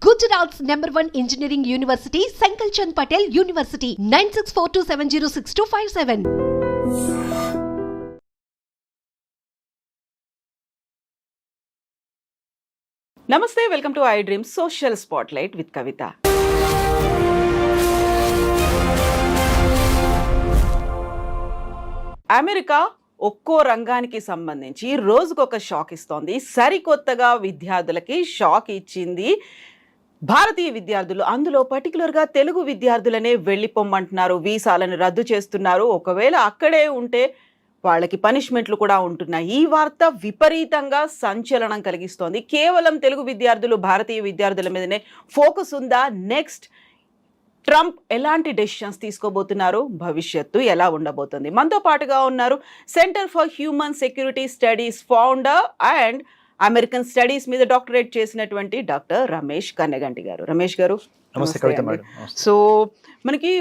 Gujarat's #1 engineering university, Sankalchand Patel University, 9642706257. నమస్తే, welcome to I dream social spotlight with Kavitha. America ఒక్కో రంగానికి సంబంధించి రోజుకొక షాక్ ఇస్తోంది. సరికొత్తగా విద్యార్థులకి షాక్ ఇచ్చింది భారతీయ విద్యార్థులు. అందులో పర్టికులర్గా తెలుగు విద్యార్థులనే వెళ్ళిపోమ్మంటున్నారు, వీసాలను రద్దు చేస్తున్నారు. ఒకవేళ అక్కడే ఉంటే వాళ్ళకి పనిష్మెంట్లు కూడా ఉంటున్నాయి. ఈ వార్త విపరీతంగా సంచలనం కలిగిస్తోంది. కేవలం తెలుగు విద్యార్థులు, భారతీయ విద్యార్థుల మీదనే ఫోకస్ ఉందా? నెక్స్ట్ ట్రంప్ ఎలాంటి డెసిషన్స్ తీసుకోబోతున్నారు? భవిష్యత్తు ఎలా ఉండబోతుంది? మనతో పాటుగా ఉన్నారు centre for human security studies founder and American studies మీద డాక్టరేట్ చేసినటువంటి డాక్టర్ రమేష్ కన్నెగంటి గారు. రమేష్ గారు నమస్తే. సో మనకి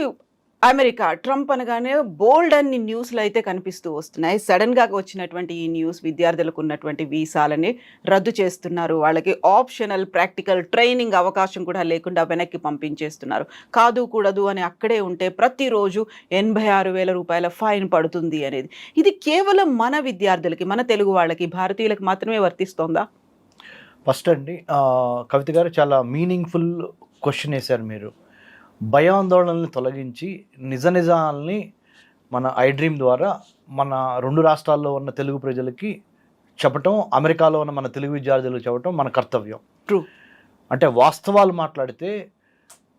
అమెరికా ట్రంప్ అనగానే బోల్డ్ అన్ని న్యూస్లు అయితే కనిపిస్తూ వస్తున్నాయి. సడన్గా వచ్చినటువంటి ఈ న్యూస్ విద్యార్థులకు ఉన్నటువంటి వీసాలని రద్దు చేస్తున్నారు. వాళ్ళకి ఆప్షనల్ ప్రాక్టికల్ ట్రైనింగ్ అవకాశం కూడా లేకుండా వెనక్కి పంపించేస్తున్నారు. కాదు కూడదు అని అక్కడే ఉంటే ప్రతిరోజు 86,000 రూపాయల ఫైన్ పడుతుంది అనేది. ఇది కేవలం మన విద్యార్థులకి, మన తెలుగు వాళ్ళకి, భారతీయులకు మాత్రమే వర్తిస్తోందా? ఫస్ట్ అండి, కవిత గారు చాలా మీనింగ్ఫుల్ క్వశ్చన్ వేశారు మీరు. భయాందోళనల్ని తొలగించి నిజాల్ని మన ఐ డ్రీమ్ ద్వారా మన రెండు రాష్ట్రాల్లో ఉన్న తెలుగు ప్రజలకి చెప్పటం, అమెరికాలో ఉన్న మన తెలుగు విద్యార్థులకు చెప్పటం మన కర్తవ్యం. ట్రూ. అంటే వాస్తవాలు మాట్లాడితే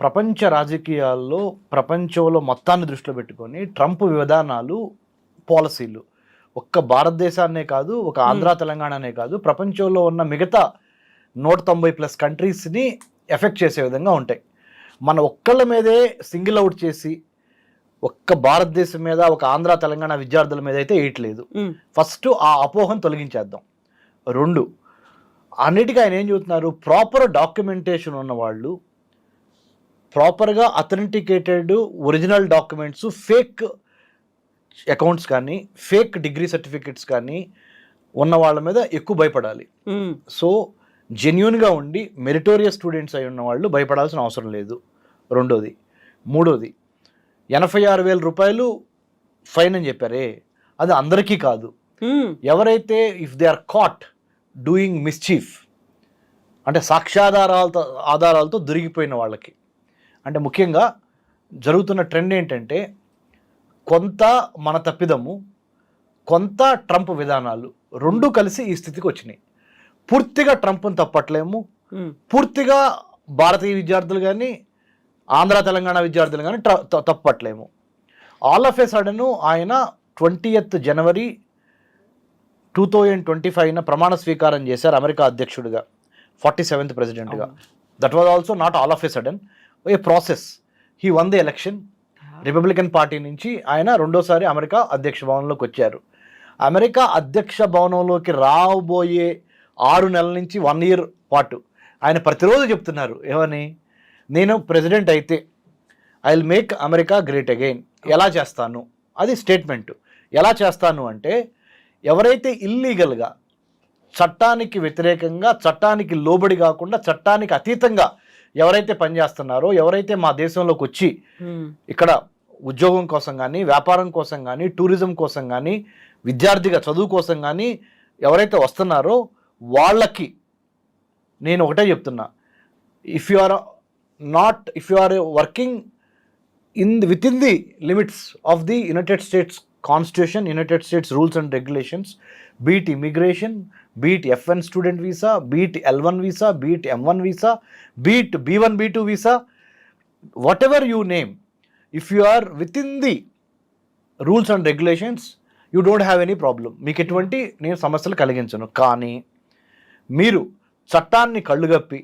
ప్రపంచ రాజకీయాల్లో, ప్రపంచంలో మొత్తాన్ని దృష్టిలో పెట్టుకొని ట్రంప్ విధానాలు, పాలసీలు ఒక్క భారతదేశాన్నే కాదు, ఒక ఆంధ్ర తెలంగాణనే కాదు, ప్రపంచంలో ఉన్న మిగతా 190+ కంట్రీస్ని ఎఫెక్ట్ చేసే విధంగా ఉంటాయి. మన ఒక్కళ్ళ మీదే సింగిల్ అవుట్ చేసి ఒక్క భారతదేశం మీద, ఒక ఆంధ్ర తెలంగాణ విద్యార్థుల మీద అయితే వేయట్లేదు. ఫస్ట్ ఆ అపోహను తొలగించేద్దాం. 2, అన్నిటికీ ఆయన ఏం చెబుతున్నారు, ప్రాపర్ డాక్యుమెంటేషన్ ఉన్నవాళ్ళు, ప్రాపర్గా authenticated original documents, fake accounts కానీ ఫేక్ డిగ్రీ సర్టిఫికెట్స్ కానీ ఉన్న వాళ్ళ మీద ఎక్కువ భయపడాలి. సో జెన్యూన్గా ఉండి మెరిటోరియస్ స్టూడెంట్స్ అయి ఉన్న వాళ్ళు భయపడాల్సిన అవసరం లేదు. 2ది. 3ది, 86,000 రూపాయలు ఫైన్ అని చెప్పారే, అది అందరికీ కాదు. ఎవరైతే if they are caught doing mischief, అంటే ఆధారాలతో దొరికిపోయిన వాళ్ళకి. అంటే ముఖ్యంగా జరుగుతున్న ట్రెండ్ ఏంటంటే, కొంత మన తప్పిదము, కొంత ట్రంప్ విధానాలు, రెండు కలిసి ఈ స్థితికి వచ్చినాయి. పూర్తిగా ట్రంప్ని తప్పట్లేము, పూర్తిగా భారతీయ విద్యార్థులు కానీ ఆంధ్ర తెలంగాణ విద్యార్థులు కానీ తప్పట్లేము. ఆల్ ఆఫ్ ఏ సడన్ ఆయన 20th జనవరి 2025 ప్రమాణ స్వీకారం చేశారు అమెరికా అధ్యక్షుడిగా, 47th ప్రెసిడెంట్గా. That was also not all of A sudden, A process. He one the election. Republican party నుంచి ఆయన రెండోసారి అమెరికా అధ్యక్ష భవనంలోకి వచ్చారు. అమెరికా అధ్యక్ష భవనంలోకి రాబోయే 6 నెలల నుంచి 1 year పాటు ఆయన ప్రతిరోజు చెప్తున్నారు ఏమని, నేను ప్రెసిడెంట్ అయితే I will make America great again. ఎలా చేస్తాను, అది స్టేట్మెంటు. ఎలా చేస్తాను అంటే, ఎవరైతే ఇల్లీగల్గా, చట్టానికి వ్యతిరేకంగా, చట్టానికి లోబడి కాకుండా చట్టానికి అతీతంగా ఎవరైతే పనిచేస్తున్నారో, ఎవరైతే మా దేశంలోకి వచ్చి ఇక్కడ ఉద్యోగం కోసం కానీ, వ్యాపారం కోసం కానీ, టూరిజం కోసం కానీ, విద్యార్థిగా చదువు కోసం కానీ ఎవరైతే వస్తున్నారో వాళ్ళకి నేను ఒకటే చెప్తున్నా, if you are working within the limits of the United States constitution, United States rules and regulations, be it immigration, be it F1 student visa, be it L1 visa, be it M1 visa, be it B1 B2 visa, whatever you name, if you are within the rules and regulations you don't have any problem. మీకు ఎటువంటి నేను సమస్యలు కలిగించను. కానీ మీరు చట్టాన్ని కళ్ళుగప్పి,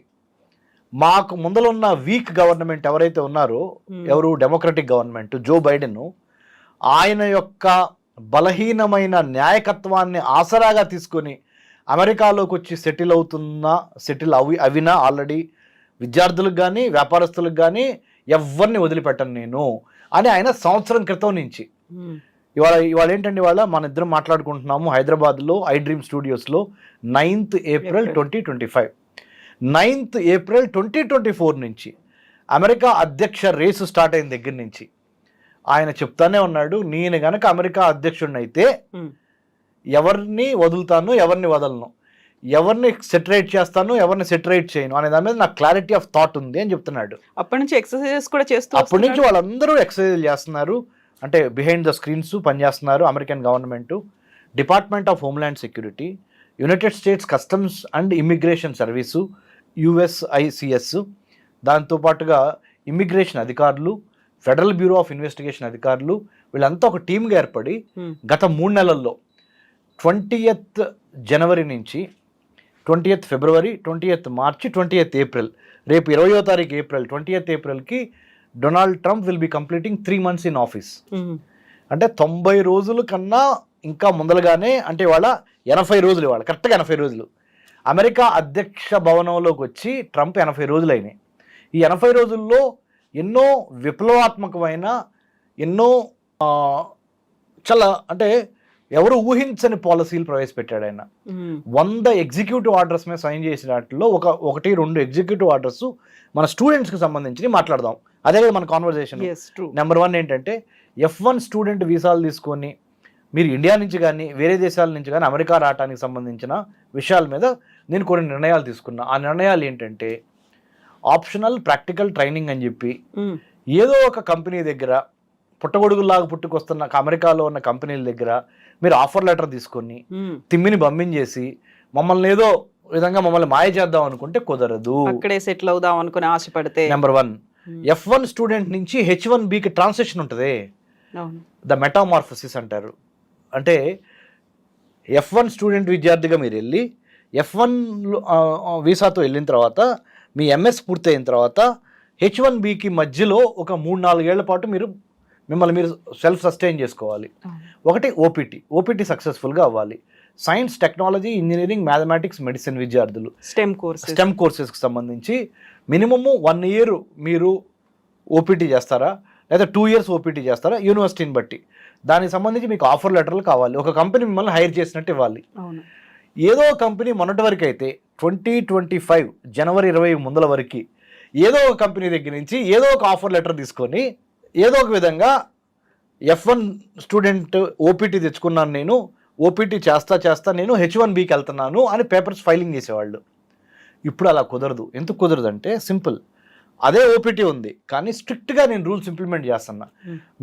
మాకు ముందలున్న week government ఎవరైతే ఉన్నారో, ఎవరు డెమోక్రటిక్ గవర్నమెంట్, జో బైడెన్, ఆయన యొక్క బలహీనమైన న్యాయకత్వాన్ని ఆసరాగా తీసుకొని అమెరికాలోకి వచ్చి సెటిల్ అవినా ఆల్రెడీ విద్యార్థులకు కానీ వ్యాపారస్తులకు కానీ ఎవరిని వదిలిపెట్టను నేను అని ఆయన సంవత్సరం క్రితం నుంచి. ఇవాళ ఏంటండి, ఇవాళ మన ఇద్దరం మాట్లాడుకుంటున్నాము హైదరాబాద్లో ఐ డ్రీమ్ స్టూడియోస్లో 9th April 2025. 9th ఏప్రిల్ 2024 నుంచి అమెరికా అధ్యక్ష రేసు స్టార్ట్ అయిన దగ్గర నుంచి ఆయన చెప్తానే ఉన్నాడు, నేను గనక అమెరికా అధ్యక్షుడిని అయితే ఎవరిని వదులుతాను, ఎవరిని వదలను, ఎవరిని సెటరేట్ చేస్తాను, ఎవరిని సెటరేట్ చేయను అనే దాని మీద నాకు క్లారిటీ ఆఫ్ థాట్ ఉంది అని చెప్తున్నాడు. అప్పటి నుంచి ఎక్సర్సైజెస్ కూడా చేస్తూ అప్పటి నుంచి వాళ్ళందరూ ఎక్సర్సైజ్ చేస్తున్నారు, అంటే బిహైండ్ ద స్క్రీన్స్ పనిచేస్తున్నారు. American government, department of homeland security, United states customs and immigration service USICS, దాంతోపాటుగా ఇమ్మిగ్రేషన్ అధికారులు, ఫెడరల్ బ్యూరో ఆఫ్ ఇన్వెస్టిగేషన్ అధికారులు, వీళ్ళంతా ఒక టీమ్గా ఏర్పడి గత 3 నెలల్లో 20th జనవరి నుంచి 20th ఫిబ్రవరి, 20th మార్చి, 20th ఏప్రిల్, రేపు 20వ తారీఖు ఏప్రిల్, 20th ఏప్రిల్కి Donald Trump will be completing 3 months in office. అంటే 90 రోజుల కన్నా ఇంకా ముందలుగానే, అంటే ఇవాళ 80 రోజులు, ఇవాళ కరెక్ట్గా 80 రోజులు అమెరికా అధ్యక్ష భవనంలోకి వచ్చి ట్రంప్ 80 రోజులు అయినాయి. ఈ 80 రోజుల్లో ఎన్నో విప్లవాత్మకమైన, ఎన్నో చాలా అంటే ఎవరు ఊహించని పాలసీలు ప్రవేశపెట్టాడు ఆయన. 100 ఎగ్జిక్యూటివ్ ఆర్డర్స్ మీద సైన్ చేసిన వాటిలో 1-2 ఎగ్జిక్యూటివ్ ఆర్డర్స్ మన స్టూడెంట్స్కి సంబంధించి మాట్లాడదాం. అదే కదా మన కాన్వర్జేషన్. నెంబర్ 1 ఏంటంటే F1 స్టూడెంట్ వీసాలు తీసుకొని మీరు ఇండియా నుంచి కానీ వేరే దేశాల నుంచి కానీ అమెరికా రావడానికి సంబంధించిన విషయాల మీద నేను కొన్ని నిర్ణయాలు తీసుకున్నా. ఆ నిర్ణయాలు ఏంటంటే ఆప్షనల్ ప్రాక్టికల్ ట్రైనింగ్ అని చెప్పి ఏదో ఒక కంపెనీ దగ్గర పుట్టగొడుగులాగా పుట్టుకొస్తున్న అమెరికాలో ఉన్న కంపెనీల దగ్గర మీరు ఆఫర్ లెటర్ తీసుకొని తిమ్మిని పంపించేసి మమ్మల్ని ఏదో విధంగా మమ్మల్ని మాయ చేద్దాం అనుకుంటే కుదరదు. అక్కడే సెటిల్ అవుదాం అనుకుని ఆశపడితే నెంబర్ 1 F1 స్టూడెంట్ నుంచి H1Bకి ట్రాన్సిషన్ ఉంటుంది, ద మెటామార్ఫసిస్ అంటారు. అంటే F1 స్టూడెంట్ విద్యార్థిగా మీరు వెళ్ళి F1 వీసాతో వెళ్ళిన తర్వాత మీ MS పూర్తయిన తర్వాత H1Bకి మధ్యలో ఒక 3-4 ఏళ్ల పాటు మిమ్మల్ని మీరు సెల్ఫ్ సస్టైన్ చేసుకోవాలి. ఒకటి ఓపీటీ సక్సెస్ఫుల్గా అవ్వాలి. Science, technology, engineering, mathematics, medicine విద్యార్థులు స్టెమ్ కోర్సెస్కి సంబంధించి మినిమము 1 year మీరు ఓపీటీ చేస్తారా, లేదా 2 years ఓపీటీ చేస్తారా, యూనివర్సిటీని బట్టి దానికి సంబంధించి మీకు ఆఫర్ లెటర్లు కావాలి. ఒక కంపెనీ మిమ్మల్ని హైర్ చేసినట్టు ఇవ్వాలి. ఏదో కంపెనీ మొన్నటి వరకు అయితే 2025 జనవరి 20 ముందల వరకు ఏదో ఒక కంపెనీ దగ్గర నుంచి ఏదో ఒక ఆఫర్ లెటర్ తీసుకొని ఏదో ఒక విధంగా F1 స్టూడెంట్ ఓపీటీ తెచ్చుకున్నాను, నేను ఓపీటీ చేస్తా నేను H1Bకి వెళ్తున్నాను అని పేపర్స్ ఫైలింగ్ చేసేవాళ్ళు. ఇప్పుడు అలా కుదరదు. ఎందుకు కుదరదు అంటే సింపుల్, అదే ఓపీటీ ఉంది కానీ స్ట్రిక్ట్గా నేను రూల్స్ ఇంప్లిమెంట్ చేస్తున్నా.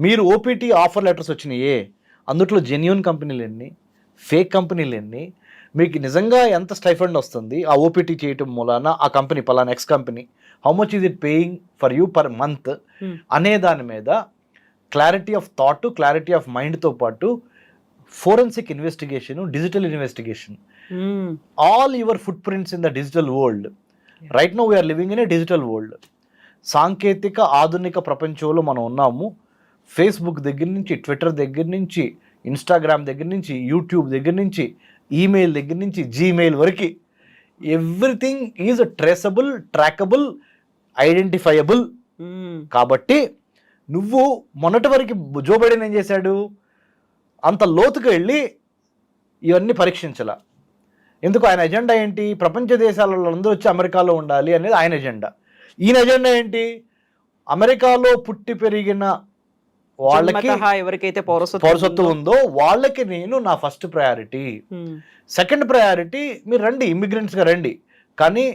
మీరు ఓపీటీ ఆఫర్ లెటర్స్ వచ్చినాయే, అందుట్లో జెన్యూన్ కంపెనీలు ఎన్ని, ఫేక్ కంపెనీలు ఎన్ని, మీకు నిజంగా ఎంత స్టైఫండ్ వస్తుంది ఆ ఓపీటీ చేయటం మూలాన, ఆ కంపెనీ పలానా X company how much is it paying for you per month అనే దాని మీద clarity of thought, clarity of మైండ్తో పాటు forensic investigation, digital investigation, all your footprints in the digital world. Right now we are living in a digital world. సాంకేతిక ఆధునిక ప్రపంచంలో మనం ఉన్నాము. ఫేస్బుక్ దగ్గర నుంచి, ట్విట్టర్ దగ్గర నుంచి, ఇన్స్టాగ్రామ్ దగ్గర నుంచి, యూట్యూబ్ దగ్గర నుంచి, ఈమెయిల్ దగ్గర నుంచి, జీమెయిల్ వరకు everything is traceable, trackable, identifiable. కాబట్టి నువ్వు మొన్నటి వరకు జో బైడెన్ ఏం చేశాడు, అంత లోతుగా వెళ్ళి ఇవన్నీ పరీక్షించాల. ఎందుకు? ఆయన ఎజెండా ఏంటి? ప్రపంచ దేశాలలో అందరూ వచ్చి అమెరికాలో ఉండాలి అనేది ఆయన ఎజెండా. ఈయన ఎజెండా ఏంటి? అమెరికాలో పుట్టి పెరిగిన వాళ్ళకి ఎవరికైతే పౌరసత్వం ఉందో వాళ్ళకి నేను నా ఫస్ట్ ప్రయారిటీ. సెకండ్ ప్రయారిటీ మీరు రండి, ఇమ్మిగ్రెంట్స్గా రండి, కానీ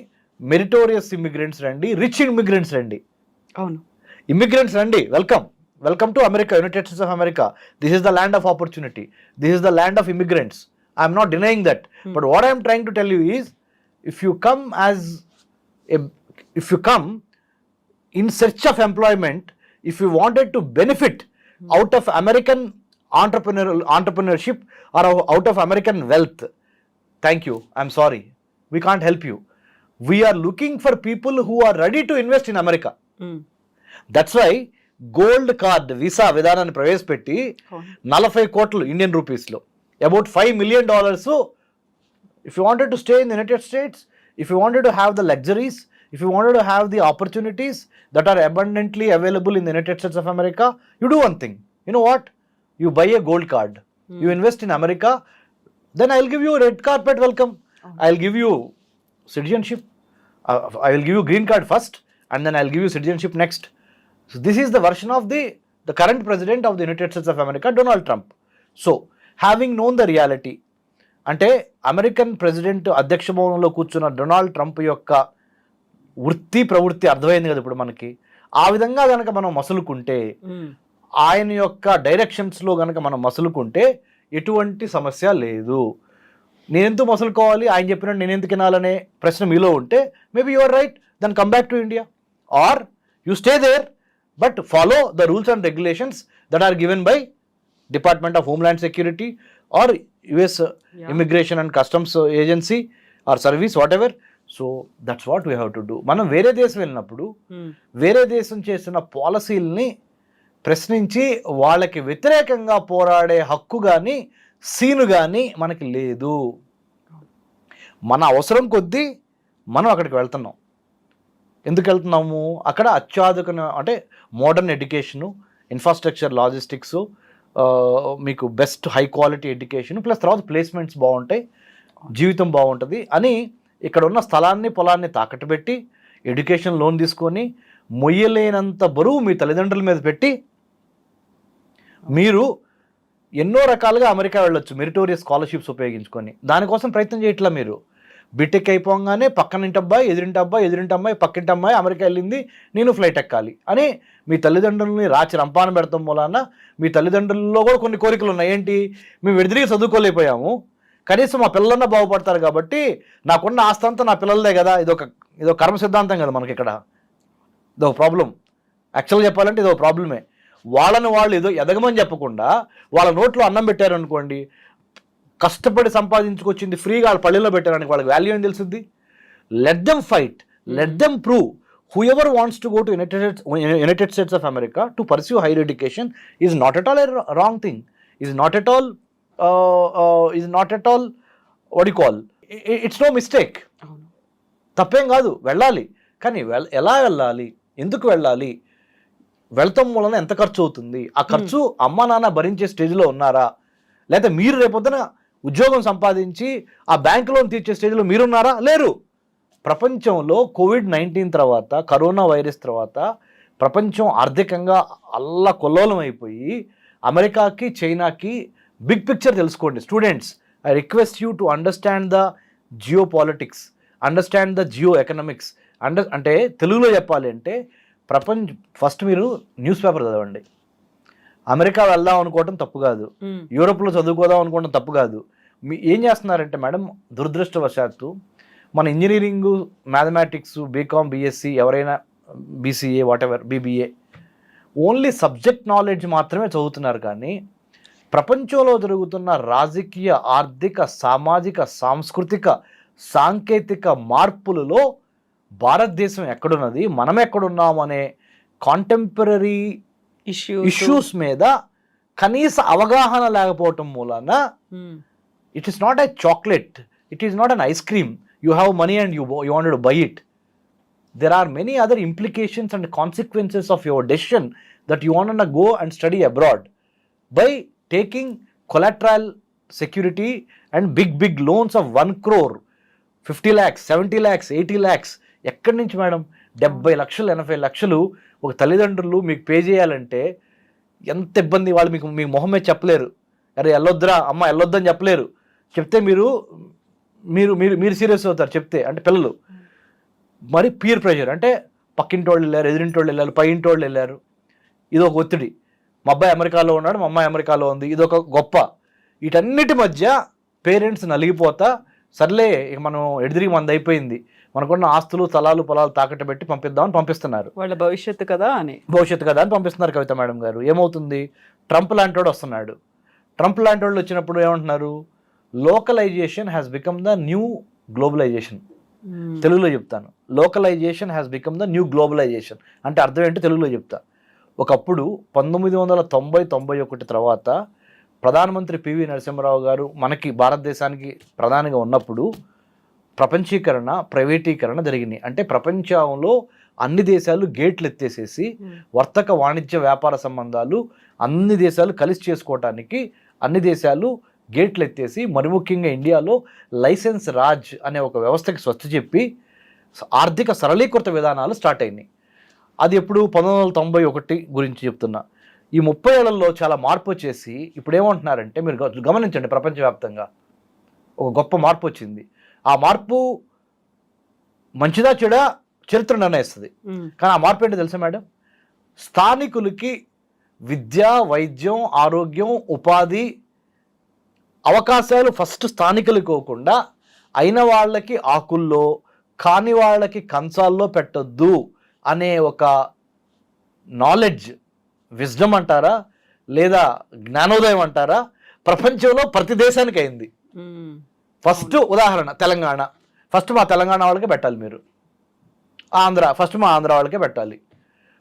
మెరిటోరియస్ ఇమ్మిగ్రెంట్స్ రండి, రిచ్ ఇమ్మిగ్రెంట్స్ రండి. అవును, ఇమ్మిగ్రెంట్స్ రండి, welcome to America, United States of America. This is the land of opportunity, this is the land of immigrants. I'm not denying that, but what I'm trying to tell you is if you come in search of employment, if you wanted to benefit out of American entrepreneurship or out of American wealth, thank you, I'm sorry, we can't help you. We are looking for people who are ready to invest in America. That's why gold card visa విధానాన్ని ప్రవేశపెట్టి 40 కోట్లు Indian రూపీస్లో about $5 million. So if you wanted to stay in the United States, if you wanted to have the luxuries, if you wanted to have the opportunities that are abundantly available in the United States of America, you do one thing. You know what? You buy a gold card. You invest in America, then I'll give you a red carpet welcome. I'll give you citizenship. I will give you green card first and then I'll give you citizenship next. So this is the version of the current president of the United States of America, Donald Trump. So having known the reality, అంటే American president అధ్యక్ష భవనంలో కూర్చున్న Donald Trump యొక్క వృత్తి ప్రవృత్తి అర్థమైంది కదా ఇప్పుడు మనకి. ఆ విధంగా కనుక మనం మసులుకుంటే, ఆయన యొక్క డైరెక్షన్స్లో కనుక మనం మసులుకుంటే ఎటువంటి సమస్య లేదు. నేనెందుకు మసులుకోవాలి, ఆయన చెప్పినట్టు నేను ఎందుకు వినాలనే ప్రశ్న మీలో ఉంటే maybe you are right, then come back to India or you stay there but follow the rules and regulations that are given by department of homeland security or US immigration and customs agency or service whatever. So that's what we have to do. మనం వేరే దేశం వెళ్ళినప్పుడు వేరే దేశం చేసిన పాలసీల్ని ప్రశ్నించి వాళ్ళకి వ్యతిరేకంగా పోరాడే హక్కు కానీ సీను కానీ మనకి లేదు. మన అవసరం కొద్దీ మనం అక్కడికి వెళ్తున్నాం. ఎందుకు వెళ్తున్నాము? అక్కడ అత్యాధునిక అంటే మోడర్న్ ఎడ్యుకేషను, ఇన్ఫ్రాస్ట్రక్చర్, లాజిస్టిక్స్, మీకు best high quality education plus తర్వాత ప్లేస్మెంట్స్ బాగుంటాయి, జీవితం బాగుంటుంది అని ఇక్కడ ఉన్న స్థలాన్ని పొలాన్ని తాకట్టు పెట్టి ఎడ్యుకేషన్ లోన్ తీసుకొని మొయ్యలేనంత బరువు మీ తల్లిదండ్రుల మీద పెట్టి మీరు ఎన్నో రకాలుగా అమెరికా వెళ్ళొచ్చు మెరిటోరియస్ స్కాలర్షిప్స్ ఉపయోగించుకొని. దానికోసం ప్రయత్నం చేయట్లా. మీరు బీటెక్ అయిపోగానే పక్కనింటి అబ్బాయి, ఎదురింటి అబ్బాయి, ఎదురింటి అమ్మాయి, పక్కింటి అమ్మాయి అమెరికా వెళ్ళింది, నేను ఫ్లైట్ ఎక్కాలి అని మీ తల్లిదండ్రులని రాచి రంపాన పెడతాం మూలాన మీ తల్లిదండ్రుల్లో కూడా కొన్ని కోరికలు ఉన్నాయి. ఏంటి? మేము విడిదిరిగి చదువుకోలేకపోయాము, కనీసం మా పిల్లలన్నా బాగుపడతారు కాబట్టి నాకున్న ఆస్తి అంతా నా పిల్లలదే కదా. ఇదో కర్మ సిద్ధాంతం కదా మనకి ఇక్కడ. ఇదో ప్రాబ్లం. యాక్చువల్గా చెప్పాలంటే ఇదో ప్రాబ్లమే. వాళ్ళని వాళ్ళు ఏదో ఎదగమని చెప్పకుండా వాళ్ళ నోట్లో అన్నం పెట్టారనుకోండి, కష్టపడి సంపాదించుకొచ్చింది ఫ్రీగా వాళ్ళ పల్లెల్లో పెట్టారని వాళ్ళకి వాల్యూ ఏం తెలుస్తుంది? Let them fight, let them prove. Whoever wants to go to United States of America to pursue higher education is not at all a wrong thing, is not at all what you call, it's no mistake. తప్పేం కాదు, వెళ్ళాలి. కానీ ఎలా వెళ్ళాలి, ఎందుకు వెళ్ళాలి, వెళ్తాం మూలన ఎంత ఖర్చు అవుతుంది, ఆ ఖర్చు అమ్మా నాన్న భరించే స్టేజ్లో ఉన్నారా, లేకపోతే మీరు రేపొద్దున ఉద్యోగం సంపాదించి ఆ బ్యాంక్ లోన్ తీర్చే స్టేజ్లో మీరున్నారా? లేరు. ప్రపంచంలో కోవిడ్-19 తర్వాత, కరోనా వైరస్ తర్వాత ప్రపంచం ఆర్థికంగా అల్లకొల్లోలం అయిపోయి అమెరికాకి చైనాకి బిగ్ పిక్చర్ తెలుసుకోండి. Students, I request you to understand the geo politics, understand the geo economics. అంటే తెలుగులో చెప్పాలి అంటే ఫస్ట్ మీరు న్యూస్ పేపర్ చదవండి. అమెరికా వెళ్దాం అనుకోవటం తప్పు కాదు, యూరోప్లో చదువుకోదాం అనుకోవడం తప్పు కాదు. ఏం చేస్తున్నారంటే మేడం, దురదృష్టవశాత్తు మన ఇంజనీరింగ్, మ్యాథమెటిక్స్, బీకామ్, బీఎస్సీ, ఎవరైనా BCA, whatever, BBA, only subject knowledge మాత్రమే చదువుతున్నారు. కానీ ప్రపంచంలో జరుగుతున్న రాజకీయ, ఆర్థిక, సామాజిక, సాంస్కృతిక, సాంకేతిక మార్పులలో భారతదేశం ఎక్కడున్నది, మనం ఎక్కడున్నాం అనే కాంటెంపరీ ఇష్యూస్ మీద కనీస అవగాహన లేకపోవటం మూలాన it is not a chocolate, it is not an ice cream, you have money and you wanted to buy it. There are many other implications and consequences of your decision that you want to go and study abroad. By taking collateral security and big loans of 1 crore, 50 lakhs, 70 lakhs, 80 lakhs, ఎక్కడి నుంచి madam? 70 లక్షలు 80 లక్షలు ఒక తల్లిదండ్రులు మీకు pay చేయాలంటే ఎంత ఇబ్బంది. వాళ్ళు మీకు మొహం మీద చెప్పలేరు, అరే వెళ్ళొద్దురా అమ్మ వెళ్ళొద్దని చెప్పలేరు. చెప్తే మీరు సీరియస్ అవుతారు చెప్తే, అంటే పిల్లలు. మరి పీర్ ప్రెషర్ అంటే పక్కింటి వాళ్ళు వెళ్ళారు, ఎదురింటి వాళ్ళు వెళ్ళారు, పై ఇంటి వాళ్ళు వెళ్ళారు, ఇదొక ఒత్తిడి. మా అబ్బాయి అమెరికాలో ఉన్నాడు, మా అమ్మాయి అమెరికాలో ఉంది, ఇదొక గొప్ప. వీటన్నిటి మధ్య పేరెంట్స్ నలిగిపోతా, సర్లే ఇక మనం ఎడిదిరిగి మంది అయిపోయింది, మనకున్న ఆస్తులు, స్థలాలు, పొలాలు తాకట్టు పెట్టి పంపిద్దామని పంపిస్తున్నారు. వాళ్ళ భవిష్యత్తు కదా అని పంపిస్తున్నారు కవిత మేడం గారు. ఏమవుతుంది? ట్రంప్ లాంటి వాడు వస్తున్నాడు. ట్రంప్ లాంటి వాళ్ళు వచ్చినప్పుడు ఏమంటున్నారు? Localization has become the new globalization. తెలుగులో చెప్తాను, localization has become the new globalization అంటే అర్థం ఏంటో తెలుగులో చెప్తా. ఒకప్పుడు 1990-91 తర్వాత ప్రధానమంత్రి పివి నరసింహారావు గారు మనకి భారతదేశానికి ప్రధానిగా ఉన్నప్పుడు ప్రపంచీకరణ, ప్రైవేటీకరణ జరిగింది. అంటే ప్రపంచంలో అన్ని దేశాలు గేట్లు ఎత్తేసేసి వర్తక, వాణిజ్య, వ్యాపార సంబంధాలు అన్ని దేశాలు కలిసి చేసుకోవటానికి అన్ని దేశాలు గేట్లు ఎత్తేసి, మరి ముఖ్యంగా ఇండియాలో లైసెన్స్ రాజ్ అనే ఒక వ్యవస్థకి స్వస్తి చెప్పి ఆర్థిక సరళీకృత విధానాలు స్టార్ట్ అయినాయి. అది ఎప్పుడు 1991 గురించి చెప్తున్నా. ఈ 30 ఏళ్లలో చాలా మార్పు వచ్చేసి ఇప్పుడు ఏమంటున్నారంటే, మీరు గమనించండి, ప్రపంచవ్యాప్తంగా ఒక గొప్ప మార్పు వచ్చింది. ఆ మార్పు మంచిదా చెడా చరిత్ర నిర్ణయిస్తుంది. కానీ ఆ మార్పు ఏంటో తెలుసా మేడం? స్థానికులకి విద్య, వైద్యం, ఆరోగ్యం, ఉపాధి అవకాశాలు ఫస్ట్ స్థానికులు ఇవ్వకుండా అయిన వాళ్ళకి ఆకుల్లో, కాని వాళ్ళకి కంచాల్లో పెట్టొద్దు అనే ఒక నాలెడ్జ్, విజ్డమ్ అంటారా లేదా జ్ఞానోదయం అంటారా, ప్రపంచంలో ప్రతి దేశానికి అయింది. ఫస్ట్ ఉదాహరణ తెలంగాణ, ఫస్ట్ మా తెలంగాణ వాళ్ళకే పెట్టాలి మీరు. ఆంధ్ర, ఫస్ట్ మా ఆంధ్ర వాళ్ళకే పెట్టాలి.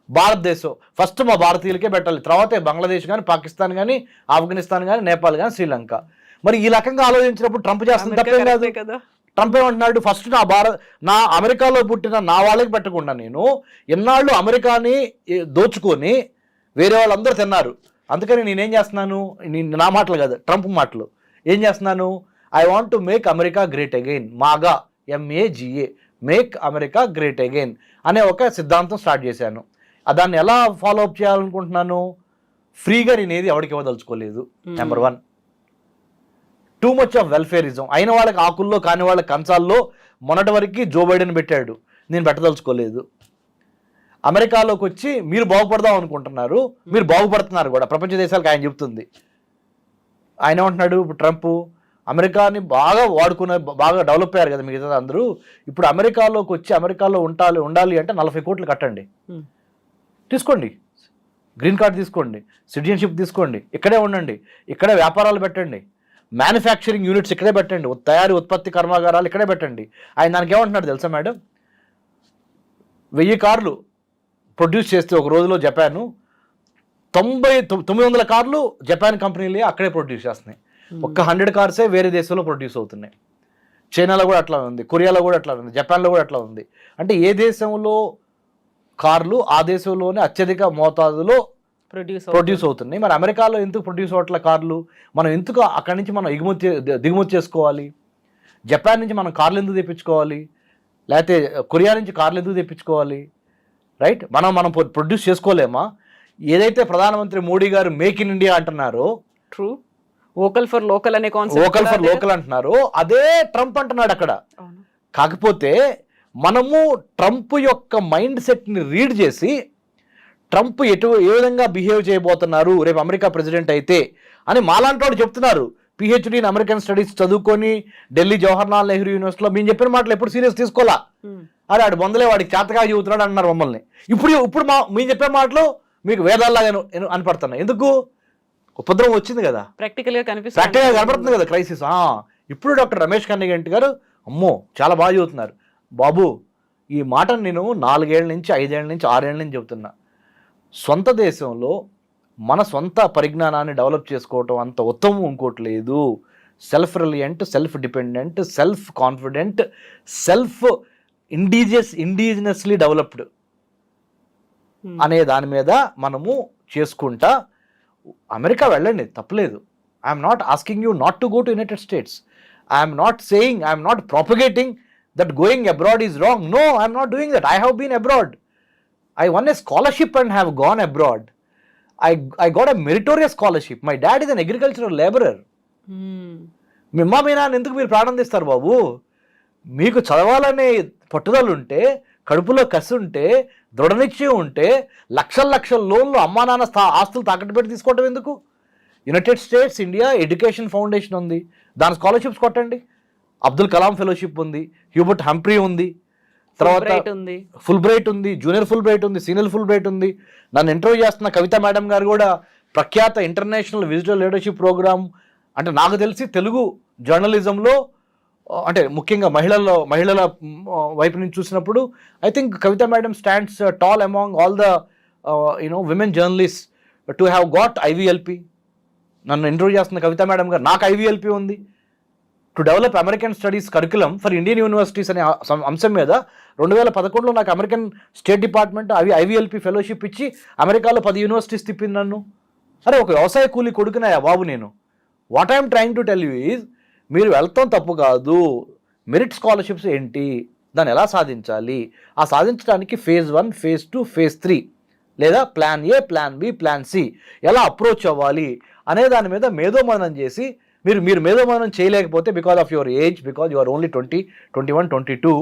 భారతదేశం ఫస్ట్ మా భారతీయులకే పెట్టాలి, తర్వాత బంగ్లాదేశ్ కానీ, పాకిస్తాన్ కానీ, ఆఫ్ఘనిస్తాన్ కానీ, నేపాల్ కానీ, శ్రీలంక. మరి ఈ రకంగా ఆలోచించినప్పుడు ట్రంప్ చేస్తుంది తప్పేం కాదు కదా. ట్రంప్ ఏమంటున్నాడు, ఫస్ట్ నా అమెరికాలో పుట్టిన నా వాళ్ళకి పెట్టకుండా నేను ఎన్నాళ్ళు అమెరికాని దోచుకొని వేరే వాళ్ళందరూ తిన్నారు, అందుకని నేనేం చేస్తున్నాను, నా మాటలు కాదు ట్రంప్ మాటలు, ఏం చేస్తున్నాను, I want to make America great again, MAGA MAGA, make America great again అనే ఒక సిద్ధాంతం స్టార్ట్ చేశాను. దాన్ని ఎలా ఫాలో అప్ చేయాలనుకుంటున్నాను, ఫ్రీగా నేను ఏది ఎవరికి ఇవ్వదలుచుకోలేదు. Number 1, too much of welfarism, అయిన వాళ్ళకి ఆకుల్లో కాని వాళ్ళకి కంచాల్లో మొన్నటి వరకు జో బైడెన్ పెట్టాడు, నేను పెట్టదలుచుకోలేదు. అమెరికాలోకి వచ్చి మీరు బాగుపడదాం అనుకుంటున్నారు, మీరు బాగుపడుతున్నారు కూడా, ప్రపంచ దేశాలకు ఆయన చెప్తుంది. ఆయన ఏమంటున్నాడు, ఇప్పుడు ట్రంప్ అమెరికాని బాగా వాడుకునే, బాగా డెవలప్ అయ్యారు కదా మిగతా అందరూ, ఇప్పుడు అమెరికాలోకి వచ్చి అమెరికాలో ఉండాలి అంటే 40 కోట్లు కట్టండి, తీసుకోండి, గ్రీన్ కార్డ్ తీసుకోండి, సిటిజన్షిప్ తీసుకోండి, ఇక్కడే ఉండండి, ఇక్కడే వ్యాపారాలు పెట్టండి, మ్యానుఫ్యాక్చరింగ్ యూనిట్స్ ఇక్కడే పెట్టండి, తయారీ ఉత్పత్తి కర్మాగారాలు ఇక్కడే పెట్టండి. ఆయన దానికి ఏమంటున్నాడు తెలుసా మేడం, 1000 కార్లు ప్రొడ్యూస్ చేస్తే ఒక రోజులో జపాను 900 కార్లు జపాన్ కంపెనీలే అక్కడే ప్రొడ్యూస్ చేస్తున్నాయి. ఒక్క 100 కార్సే వేరే దేశంలో ప్రొడ్యూస్ అవుతున్నాయి. చైనాలో కూడా అట్లా ఉంది, కొరియాలో కూడా అట్లా ఉంది, జపాన్లో కూడా అట్లా ఉంది. అంటే ఏ దేశంలో కార్లు ఆ దేశంలోనే అత్యధిక మోతాదులో ప్రొడ్యూస్ అవుతున్నాయి. మరి అమెరికాలో ఎందుకు ప్రొడ్యూస్ అవ్వట్ల కార్లు, మనం ఎందుకు అక్కడి నుంచి మనం దిగుమతి చేసుకోవాలి, జపాన్ నుంచి మనం కార్లు ఎందుకు తెప్పించుకోవాలి, లేకపోతే కొరియా నుంచి కార్లు ఎందుకు తెప్పించుకోవాలి, రైట్? మనం ప్రొడ్యూస్ చేసుకోలేమా? ఏదైతే ప్రధానమంత్రి మోడీ గారు మేక్ ఇన్ ఇండియా అంటున్నారో, ట్రూ, వోకల్ ఫర్ లోకల్ అనే కాన్సెప్ట్, వోకల్ ఫర్ లోకల్ అంటున్నారు, అదే ట్రంప్ అంటున్నాడు అక్కడ. కాకపోతే మనము ట్రంప్ యొక్క మైండ్ సెట్ని రీడ్ చేసి ట్రంప్ ఏ విధంగా బిహేవ్ చేయబోతున్నారు రేపు అమెరికా ప్రెసిడెంట్ అయితే అని మాలాంటి వాడు చెప్తున్నారు. PhD ఇన్ అమెరికన్ స్టడీస్ చదువుకొని ఢిల్లీ జవహర్లాల్ నెహ్రూ యూనివర్సిటీలో మేము చెప్పిన మాటలు ఎప్పుడు సీరియస్ తీసుకోవాలా, అరే ఆడు బొందలే వాడికి చేతగా చెబుతున్నాడు అన్నారు మమ్మల్ని. ఇప్పుడు మేము చెప్పే మాటలు మీకు వేదాల్లాగా అనిపడుతున్నాయి. ఎందుకు? ఉపద్రవం వచ్చింది కదా, ప్రాక్టికల్గా కనపడుతుంది కదా క్రైసిస్. ఇప్పుడు డాక్టర్ రమేష్ కన్నిగంటి గారు అమ్మో చాలా బాగా చెబుతున్నారు. బాబు ఈ మాటను నేను 4 ఏళ్ల నుంచి 5 ఏళ్ల నుంచి 6 ఏళ్ల నుంచి చెబుతున్నా. సొంత దేశంలో మన సొంత పరిజ్ఞానాన్ని డెవలప్ చేసుకోవటం అంత ఉత్తమం ఇంకోటి లేదు. Self reliant, self dependent, self confident, self indigenously developed అనే దాని మీద మనము చేసుకుంటా అమెరికా వెళ్ళండి, తప్పలేదు. I'm not asking you not to go to United states. I'm not propagating that going abroad is wrong. No, I'm not doing that. I have been abroad. I won a scholarship and have gone abroad. I got a meritorious scholarship. My dad is an agricultural laborer. మిమ్మా మీ నాన్న ఎందుకు మీరు ప్రాణం తీస్తారు బాబు? మీకు చదవాలనే పట్టుదల ఉంటే, కడుపులో కసి ఉంటే, దృఢనిశ్చయం ఉంటే, లక్షల లోన్లు అమ్మా నాన్న ఆస్తులు తాకట్టు పెట్టి తీసుకోవటం ఎందుకు? United states India education foundation ఉంది, దాని స్కాలర్షిప్స్ కొట్టండి. అబ్దుల్ కలాం ఫెలోషిప్ ఉంది, హ్యూబర్ట్ హంప్రీ ఉంది, తర్వాత ఫుల్ బ్రైట్ ఉంది, జూనియర్ ఫుల్ బ్రైట్ ఉంది, సీనియర్ ఫుల్ బ్రైట్ ఉంది. నన్ను ఇంటర్వ్యూ చేస్తున్న కవిత మేడం గారు కూడా ప్రఖ్యాత ఇంటర్నేషనల్ విజిటల్ లీడర్షిప్ ప్రోగ్రామ్, అంటే నాకు తెలిసి తెలుగు జర్నలిజంలో అంటే ముఖ్యంగా మహిళల వైపు నుంచి చూసినప్పుడు I think Kavitha madam stands tall among all the women journalist to have got IVLP. నన్ను ఇంటర్వ్యూ చేస్తున్న కవిత మేడం గారు, నాకు IVLP ఉంది. To develop American studies curriculum for Indian universities అనే అంశం మీద 2011లో నాకు American state department IVLP fellowship ఇచ్చి అమెరికాలో 10 యూనివర్సిటీస్ తిప్పింది నన్ను. అరే ఒక వ్యవసాయ కూలి కొడుకున్నాయా బాబు నేను. What I'm trying to tell you is, మీరు వెళ్తాం తప్పు కాదు, మెరిట్ స్కాలర్షిప్స్ ఏంటి, దాన్ని ఎలా సాధించాలి, ఆ సాధించడానికి ఫేజ్ 1, ఫేజ్ 2, ఫేజ్ 3 లేదా plan A, plan B, plan C ఎలా అప్రోచ్ అవ్వాలి అనే దాని మీద మేధోమథనం చేసి మీరు మేధోమథనం చేయలేకపోతే because of your age, because you are only 20, 21, 22,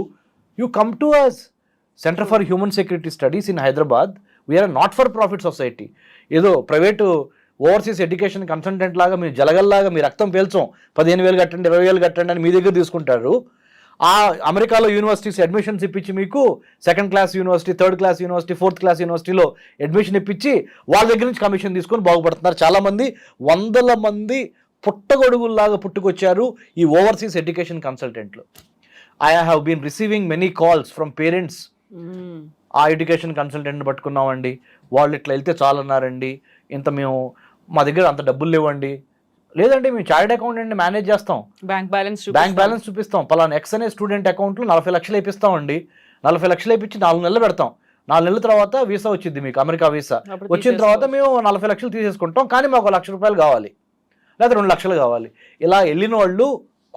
you come to us. Centre for human security studies in Hyderabad, we are not for profit society. ఏదో ప్రైవేటు ఓవర్సీస్ ఎడ్యుకేషన్ కన్సల్టెంట్ లాగా మీరు జలగల్లాగా మీ రక్తం పీల్చం 15,000 కట్టండి 20,000 కట్టండి అని మీ దగ్గర తీసుకుంటారు. ఆ అమెరికాలో యూనివర్సిటీస్ అడ్మిషన్స్ ఇప్పించి మీకు 2nd class university, 3rd class university, 4th class యూనివర్సిటీలో అడ్మిషన్ ఇప్పించి వాళ్ళ దగ్గర నుంచి కమిషన్ తీసుకొని బాగుపడుతున్నారు. చాలామంది 100 మంది పుట్టగొడుగుల్లాగా పుట్టుకొచ్చారు ఈ ఓవర్సీస్ ఎడ్యుకేషన్ కన్సల్టెంట్లు. I have been receiving many calls from parents. ఆ ఎడ్యుకేషన్ కన్సల్టెంట్ని పట్టుకున్నామండి, వాళ్ళు ఇట్లా వెళ్తే చాలన్నారండి, ఇంత మేము మా దగ్గర అంత డబ్బులు లేవండి. లేదండి మేము చార్టెడ్ అకౌంటెంట్ని మేనేజ్ చేస్తాం, బ్యాంక్ బ్యాలెన్స్ చూపిస్తాం, పలానా ఎక్స్ అనే స్టూడెంట్ అకౌంట్లో 40 లక్షలు వేపిస్తామండి, 40 లక్షలు వేపించి 4 నెలలు పెడతాం, 4 నెలల తర్వాత వీసా వచ్చింది మీకు, అమెరికా వీసా వచ్చిన తర్వాత మేము 40 లక్షలు తీసేసుకుంటాం, కానీ మాకు 1 లక్ష రూపాయలు కావాలి లేదా 2 లక్షలు కావాలి. ఇలా వెళ్ళిన వాళ్ళు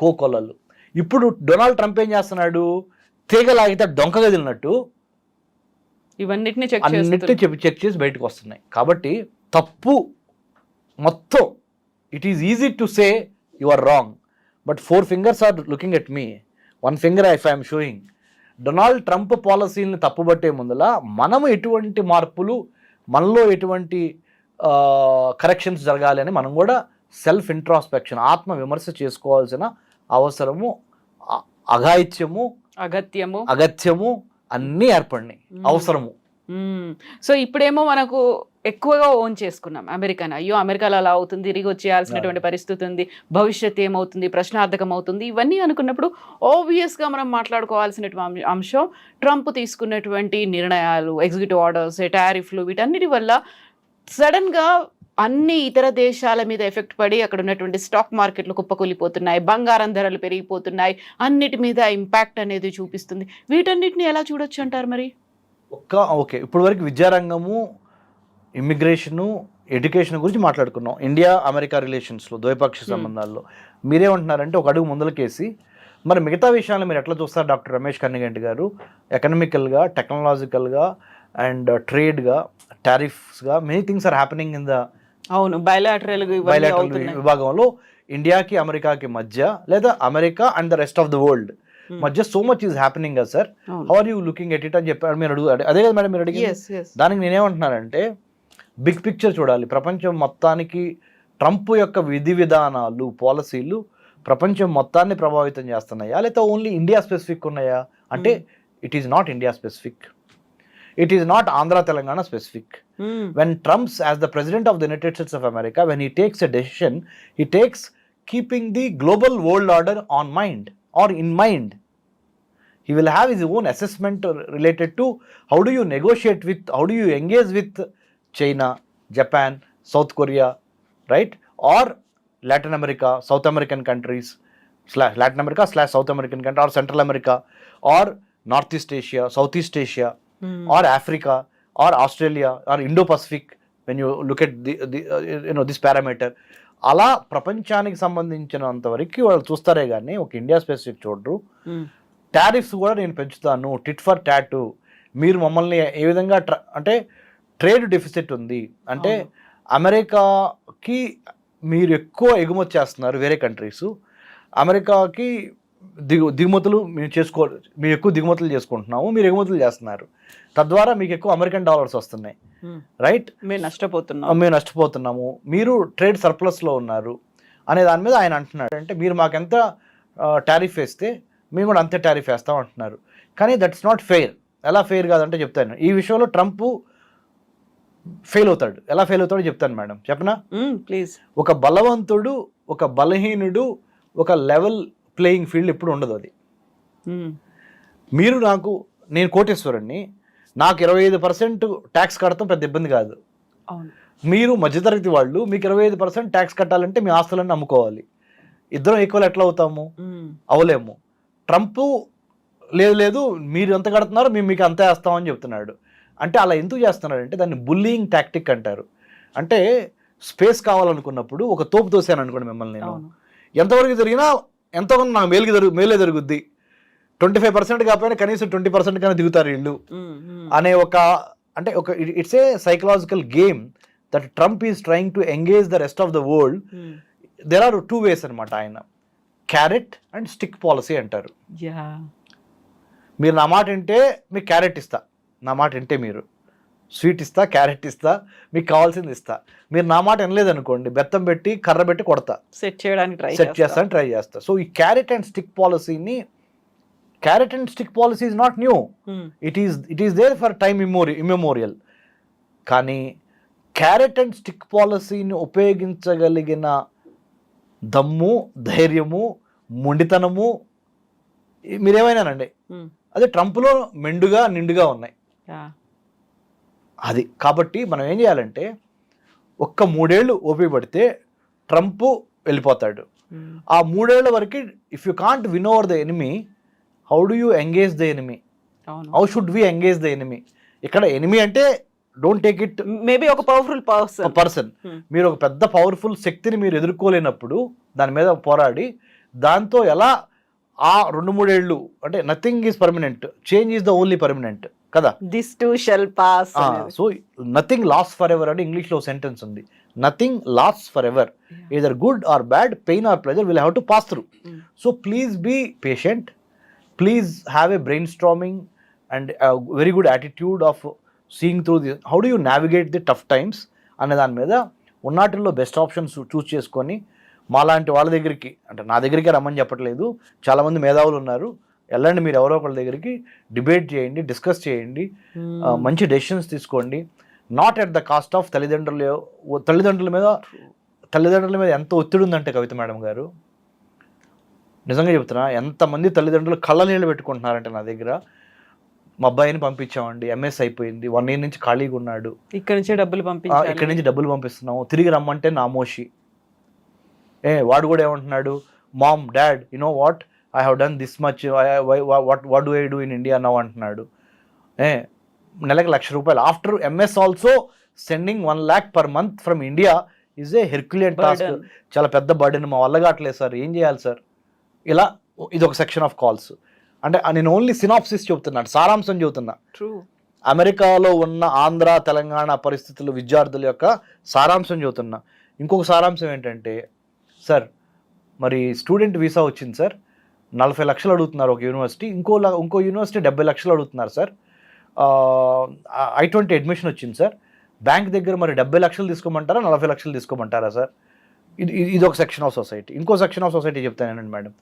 కోకొల్లలు. ఇప్పుడు డొనాల్డ్ ట్రంప్ ఏం చేస్తున్నాడు, తీగలాగితే డొంక గదిలినట్టు ఇవన్నిటిని చెక్ చేసి బయటకు వస్తున్నాయి. కాబట్టి తప్పు మొత్తం, it is easy to say you are wrong, but 4 fingers are looking at me, 1 finger if I'm showing. Donald Trump పాలసీలను తప్పుబట్టే ముందల మనము ఎటువంటి మార్పులు, మనలో ఎటువంటి కరెక్షన్స్ జరగాలి అని మనం కూడా సెల్ఫ్ ఇంట్రాస్పెక్షన్, ఆత్మ విమర్శ చేసుకోవాల్సిన అవసరము, అగత్యము అన్నీ ఏర్పడినాయి, అవసరము. సో ఇప్పుడేమో మనకు ఎక్కువగా ఓన్ చేసుకున్నాం అమెరికాని. అయ్యో అమెరికాలో అలా అవుతుంది, తిరిగి వచ్చేయాల్సినటువంటి పరిస్థితి ఉంది, భవిష్యత్తు ఏమవుతుంది, ప్రశ్నార్థకం అవుతుంది, ఇవన్నీ అనుకున్నప్పుడు ఆబ్వియస్గా మనం మాట్లాడుకోవాల్సినటువంటి అంశం ట్రంప్ తీసుకున్నటువంటి నిర్ణయాలు, ఎగ్జిక్యూటివ్ ఆర్డర్స్, టారిఫ్లు, వీటన్నిటి వల్ల సడన్గా అన్ని ఇతర దేశాల మీద ఎఫెక్ట్ పడి అక్కడ ఉన్నటువంటి స్టాక్ మార్కెట్లు కుప్పకూలిపోతున్నాయి, బంగారం ధరలు పెరిగిపోతున్నాయి, అన్నిటి మీద ఇంపాక్ట్ అనేది చూపిస్తుంది. వీటన్నిటిని ఎలా చూడొచ్చు అంటారు మరి? ఓకే, ఇప్పుడు వరకు విద్యారంగము, ఇమ్మిగ్రేషను, ఎడ్యుకేషన్ గురించి మాట్లాడుకున్నాం. ఇండియా అమెరికా రిలేషన్స్లో, ద్వైపాక్షిక సంబంధాల్లో మీరేమంటున్నారంటే ఒక అడుగు ముందలకేసి మరి మిగతా విషయాలను మీరు ఎట్లా చూస్తారు డాక్టర్ రమేష్ కన్నిగంటి గారు? ఎకనామికల్గా, టెక్నాలజికల్గా అండ్ ట్రేడ్గా, టారిఫ్స్గా many things are happening in the bilateral విభాగంలో ఇండియాకి అమెరికాకి మధ్య, లేదా America and the rest of the world మధ్య సో మచ్ ఈజ్ హ్యాపెనింగ్ కదా sir. How are you looking at it అని చెప్పారు మీరు అదే కదా మేడం మీరు అడిగి. దానికి నేనేమంటున్నానంటే బిగ్ పిక్చర్ చూడాలి. ప్రపంచం మొత్తానికి ట్రంప్ యొక్క విధి విధానాలు, పాలసీలు ప్రపంచం మొత్తాన్ని ప్రభావితం చేస్తున్నాయా, లేదా ఓన్లీ ఇండియా స్పెసిఫిక్ ఉన్నాయా అంటే it is not India specific, it is not Andhra Telangana specific. When Trump's as the president of the United States of America, when he takes a decision, he takes keeping the global world order on mind or in mind. He will have his own assessment related to how do you negotiate with, how do you engage with China, Japan, South Korea, right? Or Latin America, South American countries, Latin America / South American country, or Central America, or Northeast Asia, Southeast Asia, or Africa, or Australia, or Indo-Pacific, when you look at this parameter. అలా ప్రపంచానికి సంబంధించినంత వరకు వాళ్ళు చూస్తారే కానీ ఒక India specific చూడరు. Tariffs కూడా నేను పెంచుతాను, టిట్ ఫర్ టాటు, మీరు మమ్మల్ని ఏ విధంగా అంటే ట్రేడ్ డెఫిసిట్ ఉంది అంటే అమెరికాకి మీరు ఎక్కువ ఎగుమతి చేస్తున్నారు వేరే కంట్రీస్, అమెరికాకి దిగుమతులు మేము ఎక్కువ దిగుమతులు చేసుకుంటున్నాము, మీరు ఎగుమతులు చేస్తున్నారు, తద్వారా మీకు ఎక్కువ అమెరికన్ డాలర్స్ వస్తున్నాయి, రైట్? మేము నష్టపోతున్నాము, మీరు ట్రేడ్ సర్ప్లస్లో ఉన్నారు అనే దాని మీద ఆయన అంటున్నాడు. అంటే మీరు మాకెంత టారిఫ్ వేస్తే మేము కూడా అంతే టారిఫ్ వేస్తాం అంటున్నారు. కానీ దట్స్ నాట్ ఫెయిర్. ఎలా ఫెయిర్ కాదంటే చెప్తాను. ఈ విషయంలో ట్రంప్ ఫెయిల్ అవుతాడు. ఎలా ఫెయిల్ అవుతాడో చెప్తాను మేడం, చెప్పనా ప్లీజ్. ఒక బలవంతుడు, ఒక బలహీనుడు, ఒక లెవెల్ ప్లేయింగ్ ఫీల్డ్ ఎప్పుడు ఉండదు. అది మీరు నేను కోటేశ్వరుణ్ణి, నాకు 25% ట్యాక్స్ కడతాం పెద్ద ఇబ్బంది కాదు. మీరు మధ్యతరగతి వాళ్ళు, మీకు 25% ట్యాక్స్ కట్టాలంటే మీ ఆస్తులన్నీ అమ్ముకోవాలి. ఇద్దరం ఈక్వల్ ఎట్లా అవుతాము? అవలేము. ట్రంప్ లేదు మీరు ఎంత కడుతున్నారో మేము మీకు అంతే వేస్తామని చెప్తున్నాడు. అంటే అలా ఎందుకు చేస్తున్నాడంటే దాన్ని బుల్లింగ్ టాక్టిక్ అంటారు. అంటే స్పేస్ కావాలనుకున్నప్పుడు ఒక తోపు తోసాను అనుకోండి మిమ్మల్ని, నేను ఎంతవరకు జరిగినా ఎంతోకొంత నాకు మేలే జరుగుద్ది, 25% కాకపోయినా కనీసం 20% కన్నా దిగుతారు వీళ్ళు అనే ఒక అంటే ఒక it's a psychological game that Trump is trying to engage the rest of the world. There are 2 ways అనమాట. ఆయన క్యారెట్ అండ్ స్టిక్ పాలసీ అంటారు. మీరు నా మాట వింటే మీకు క్యారెట్ ఇస్తా, నా మాట వింటే మీరు స్వీట్ ఇస్తా, క్యారెట్ ఇస్తా, మీకు కావాల్సింది ఇస్తా. మీరు నా మాట వినలేదనుకోండి, బెత్తం పెట్టి కర్ర పెట్టి కొడతా, సెట్ చేయడానికి ట్రై చేస్తా. సో ఈ క్యారెట్ అండ్ స్టిక్ పాలసీని, carrot and stick policy is not new, it is there for time immemorial. కానీ క్యారెట్ అండ్ స్టిక్ పాలసీని ఉపయోగించగలిగిన దమ్ము, ధైర్యము, మొండితనము మీరేమైనానండి అదే ట్రంప్లో మెండుగా నిండుగా ఉన్నాయి. అది కాబట్టి మనం ఏం చేయాలంటే ఒక్క 3 ఏళ్ళు ఓపిక పడితే ట్రంప్ వెళ్ళిపోతాడు. ఆ 3 ఏళ్ల వరకు if you can't win over the enemy, how do you engage the enemy, how should we engage the enemy. ఇక్కడ ఎనిమీ అంటే డోంట్ టేక్ ఇట్ మేబీ ఒక పవర్ఫుల్ పర్సన్. మీరు ఒక పెద్ద పవర్ఫుల్ శక్తిని మీరు ఎదుర్కోలేనప్పుడు దాని మీద పోరాడి దాంతో ఎలా ఆ 2-3 ఏళ్ళు అంటే nothing is permanent, change is the only permanent కదా. This too shall pass. So nothing last forever అని ఇంగ్లీష్లో సెంటెన్స్ ఉంది. Nothing last forever, either good or bad, pain or pleasure will have to pass through. So please be patient, please have a brainstorming and a very good attitude of seeing through this. How do you navigate the tough times అనే దాని మీద ఉన్నటిల్లో best options చూస్ చేసుకొని మాలాంటి వాళ్ళ దగ్గరికి, అంటే నా దగ్గరికి రమ్మని చెప్పట్లేదు, చాలామంది మేధావులు ఉన్నారు, వెళ్ళండి మీరు ఎవరో ఒకళ్ళ దగ్గరికి, డిబేట్ చేయండి, డిస్కస్ చేయండి, మంచి డెసిషన్స్ తీసుకోండి. Not at the cost of తల్లిదండ్రుల మీద ఎంత ఒత్తిడి ఉందంటే కవిత మేడం గారు, నిజంగా చెప్తున్నా, ఎంతమంది తల్లిదండ్రులు కళ్ళ నీళ్ళు పెట్టుకుంటున్నారంటే నా దగ్గర, మా అబ్బాయిని పంపించామండి, ఎంఎస్ అయిపోయింది, 1 year నుంచి ఖాళీగా ఉన్నాడు, ఇక్కడి నుంచి డబ్బులు పంపిస్తున్నాము, తిరిగి రమ్మంటే నామోషి. వాడు కూడా ఏమంటున్నాడు, mom dad you know what, I have done this much, what do I do in India now అంటున్నాడు. నెలకు ₹1,00,000 after MS also sending 1 lakh per month from India is a herculean task. చాలా పెద్ద బర్డెన్, మా వల్ల కావట్లేదు sir, ఏం చేయాలి sir. ఇలా ఇది ఒక సెక్షన్ ఆఫ్ కాల్స్. అంటే నేను ఓన్లీ సినాప్సిస్ చెబుతున్నాను, సారాంశం చెబుతున్నా. అమెరికాలో ఉన్న ఆంధ్ర తెలంగాణ పరిస్థితులు, విద్యార్థుల యొక్క సారాంశం చెబుతున్నా. ఇంకొక సారాంశం ఏంటంటే, సార్ మరి స్టూడెంట్ వీసా వచ్చింది సార్, 40 లక్షలు అడుగుతున్నారు ఒక యూనివర్సిటీ, ఇంకో యూనివర్సిటీ 70 లక్షలు అడుగుతున్నారు సార్. I-20 అడ్మిషన్ వచ్చింది సార్, బ్యాంక్ దగ్గర మరి 70 లక్షలు తీసుకోమంటారా 40 లక్షలు తీసుకోమంటారా సార్. ఇది ఒక సెక్షన్ ఆఫ్ సొసైటీ. ఇంకో సెక్షన్ ఆఫ్ సొసైటీ చెప్తానండి మేడం,